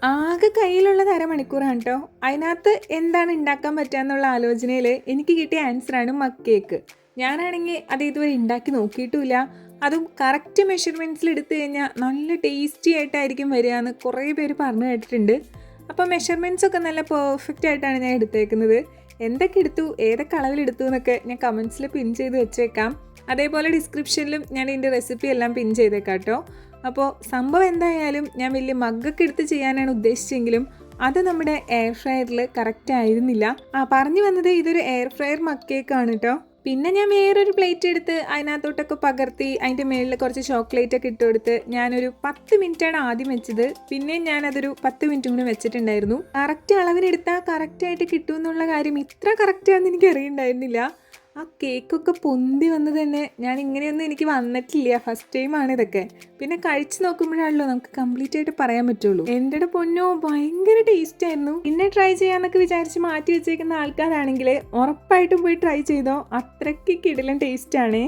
ആകെ കയ്യിലുള്ളത് അരമണിക്കൂറാണ് കേട്ടോ. അതിനകത്ത് എന്താണ് ഉണ്ടാക്കാൻ പറ്റുക എന്നുള്ള ആലോചനയിൽ എനിക്ക് കിട്ടിയ ആൻസറാണ് മഗ് കേക്ക്. ഞാനാണെങ്കിൽ അത് ഇതുവരെ ഉണ്ടാക്കി നോക്കിയിട്ടുമില്ല. അതും കറക്റ്റ് മെഷർമെൻറ്റ്സിൽ എടുത്തു കഴിഞ്ഞാൽ നല്ല ടേസ്റ്റി ആയിട്ടായിരിക്കും വരിക എന്ന് കുറേ പേര് പറഞ്ഞു കേട്ടിട്ടുണ്ട്. അപ്പോൾ മെഷർമെൻറ്റ്സ് ഒക്കെ നല്ല പെർഫെക്റ്റ് ആയിട്ടാണ് ഞാൻ എടുത്തേക്കുന്നത്. എന്തൊക്കെ എടുത്തു, ഏതൊക്കെ അളവിലെടുത്തു എന്നൊക്കെ ഞാൻ കമൻസിൽ പിൻ ചെയ്ത് വെച്ചേക്കാം. അതേപോലെ ഡിസ്ക്രിപ്ഷനിലും ഞാൻ ഇതിൻ്റെ റെസിപ്പി എല്ലാം പിൻ ചെയ്തേക്കാം കേട്ടോ. അപ്പോൾ സംഭവം എന്തായാലും ഞാൻ വലിയ മഗ്ഗൊക്കെ എടുത്ത് ചെയ്യാനാണ് ഉദ്ദേശിച്ചെങ്കിലും അത് നമ്മുടെ എയർ ഫ്രയറിൽ കറക്റ്റ് ആയിരുന്നില്ല. പറഞ്ഞു വന്നത് ഇതൊരു എയർ ഫ്രയർ മഗ് കേക്കാണ് കേട്ടോ. പിന്നെ ഞാൻ വേറൊരു പ്ലേറ്റ് എടുത്ത് അതിനകത്തോട്ടൊക്കെ പകർത്തി അതിൻ്റെ മുകളിൽ കുറച്ച് ചോക്ലേറ്റ് ഒക്കെ ഇട്ട് കൊടുത്ത് ഞാനൊരു 10 മിനിറ്റാണ് ആദ്യം വെച്ചത്. പിന്നെ ഞാനതൊരു 10 മിനിറ്റും കൂടി വെച്ചിട്ടുണ്ടായിരുന്നു. കറക്റ്റ് അളവിനെടുത്താൽ കറക്റ്റായിട്ട് കിട്ടുമെന്നുള്ള കാര്യം ഇത്ര കറക്റ്റാണെന്ന് എനിക്ക് അറിയണ്ടായിരുന്നില്ല. ആ കേക്കൊക്കെ പൊന്തി വന്നത് തന്നെ ഞാൻ ഇങ്ങനെയൊന്നും എനിക്ക് വന്നിട്ടില്ല. ഫസ്റ്റ് ടൈമാണ് ഇതൊക്കെ. പിന്നെ കഴിച്ച് നോക്കുമ്പോഴാണല്ലോ നമുക്ക് കംപ്ലീറ്റ് ആയിട്ട് പറയാൻ പറ്റുള്ളൂ. എൻ്റെ പൊന്നോ ഭയങ്കര ടേസ്റ്റ് ആയിരുന്നു. പിന്നെ ട്രൈ ചെയ്യാന്നൊക്കെ വിചാരിച്ച് മാറ്റി വെച്ചേക്കുന്ന ആൾക്കാരാണെങ്കിൽ ഉറപ്പായിട്ടും പോയി ട്രൈ ചെയ്തോ. അത്രയ്ക്ക് കിടിലൻ ടേസ്റ്റ് ആണേ.